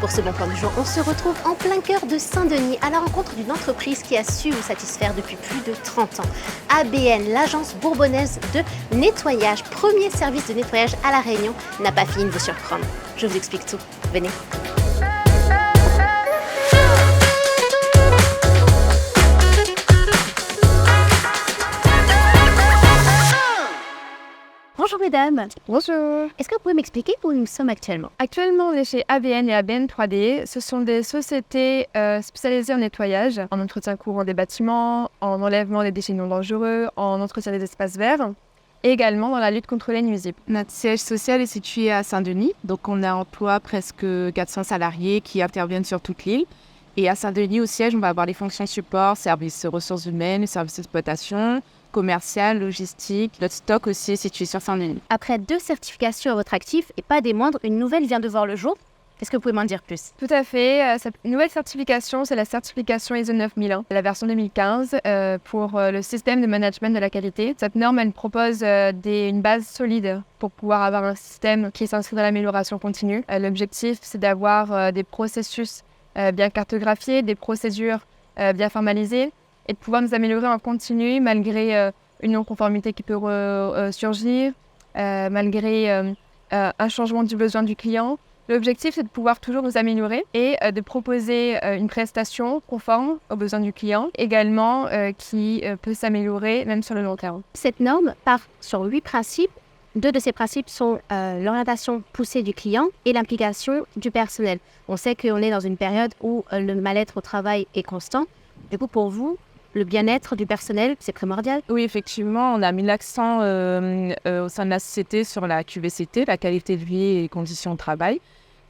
Pour ce bon plan du jour, on se retrouve en plein cœur de Saint-Denis à la rencontre d'une entreprise qui a su vous satisfaire depuis plus de 30 ans. ABN, l'agence bourbonnaise de nettoyage, premier service de nettoyage à La Réunion, n'a pas fini de vous surprendre. Je vous explique tout. Venez. Bonjour mesdames. Bonjour. Est-ce que vous pouvez m'expliquer où nous sommes actuellement? Actuellement, on est chez ABN et ABN 3D. Ce sont des sociétés spécialisées en nettoyage, en entretien courant des bâtiments, en enlèvement des déchets non dangereux, en entretien des espaces verts et également dans la lutte contre les nuisibles. Notre siège social est situé à Saint-Denis, donc on emploie presque 400 salariés qui interviennent sur toute l'île. Et à Saint-Denis, au siège, on va avoir les fonctions support, services ressources humaines, services d'exploitation, commercial, logistique. Notre stock aussi est situé sur Saint-Denis. Après 2 certifications à votre actif, et pas des moindres, une nouvelle vient de voir le jour. Est-ce que vous pouvez m'en dire plus? Tout à fait. Cette nouvelle certification, c'est la certification ISO 9001, la version 2015, pour le système de management de la qualité. Cette norme, elle propose une base solide pour pouvoir avoir un système qui s'inscrit dans l'amélioration continue. L'objectif, c'est d'avoir des processus bien cartographiés, des procédures bien formalisées, et de pouvoir nous améliorer en continu malgré une non-conformité qui peut surgir, malgré un changement du besoin du client. L'objectif, c'est de pouvoir toujours nous améliorer et de proposer une prestation conforme aux besoins du client, également qui peut s'améliorer même sur le long terme. Cette norme part sur 8 principes. 2 de ces principes sont l'orientation poussée du client et l'implication du personnel. On sait qu'on est dans une période où le mal-être au travail est constant. Du coup, pour vous, le bien-être du personnel, c'est primordial? Oui, effectivement, on a mis l'accent au sein de la société sur la QVCT, la qualité de vie et conditions de travail.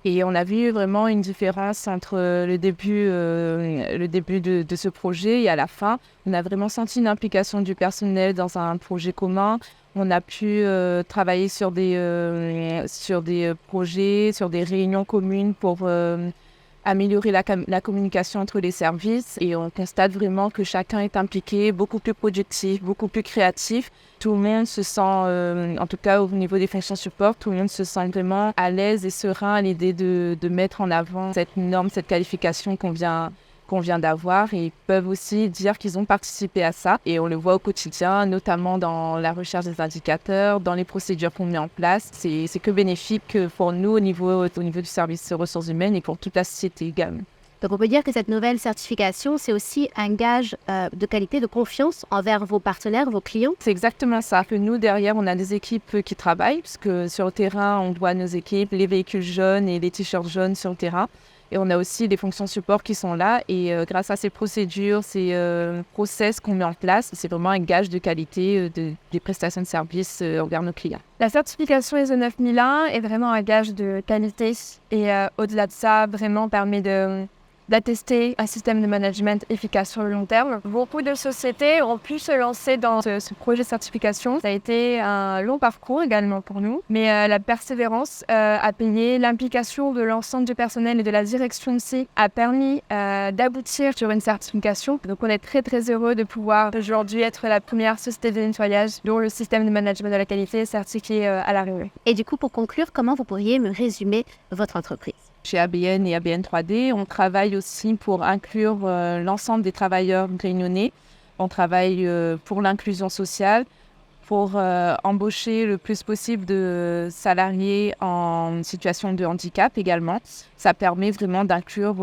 Et on a vu vraiment une différence entre le début de ce projet et à la fin. On a vraiment senti une implication du personnel dans un projet commun. On a pu travailler sur des projets, sur des réunions communes pour améliorer la communication entre les services. Et on constate vraiment que chacun est impliqué, beaucoup plus productif, beaucoup plus créatif. Tout le monde se sent, en tout cas au niveau des fonctions support, tout le monde se sent vraiment à l'aise et serein à l'idée de mettre en avant cette norme, cette qualification qu'on vient d'avoir, et ils peuvent aussi dire qu'ils ont participé à ça. Et on le voit au quotidien, notamment dans la recherche des indicateurs, dans les procédures qu'on met en place. C'est que bénéfique pour nous au niveau du service ressources humaines et pour toute la société également. Donc on peut dire que cette nouvelle certification, c'est aussi un gage de qualité, de confiance envers vos partenaires, vos clients. C'est exactement ça. Que nous, derrière, on a des équipes qui travaillent, parce que sur le terrain, on voit nos équipes, les véhicules jaunes et les t-shirts jaunes sur le terrain. Et on a aussi des fonctions support qui sont là. Et grâce à ces procédures, ces process qu'on met en place, c'est vraiment un gage de qualité des prestations de services envers nos clients. La certification ISO 9001 est vraiment un gage de qualité. Et au-delà de ça, vraiment permet d'attester un système de management efficace sur le long terme. Beaucoup de sociétés ont pu se lancer dans ce projet de certification. Ça a été un long parcours également pour nous, mais la persévérance a payé. L'implication de l'ensemble du personnel et de la direction aussi a permis d'aboutir sur une certification. Donc on est très très heureux de pouvoir aujourd'hui être la première société de nettoyage dont le système de management de la qualité est certifié à La Réunion. Et du coup, pour conclure, comment vous pourriez me résumer votre entreprise? Chez ABN et ABN 3D, on travaille aussi pour inclure l'ensemble des travailleurs réunionnais. On travaille pour l'inclusion sociale, pour embaucher le plus possible de salariés en situation de handicap également. Ça permet vraiment d'inclure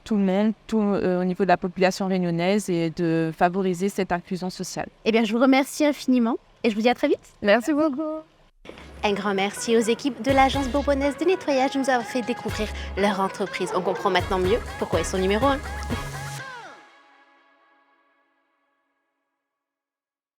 tout le monde, au niveau de la population réunionnaise, et de favoriser cette inclusion sociale. Eh bien, je vous remercie infiniment et je vous dis à très vite. Merci beaucoup. Un grand merci aux équipes de l'agence bourbonnaise de nettoyage de nous avoir fait découvrir leur entreprise. On comprend maintenant mieux pourquoi ils sont numéro 1.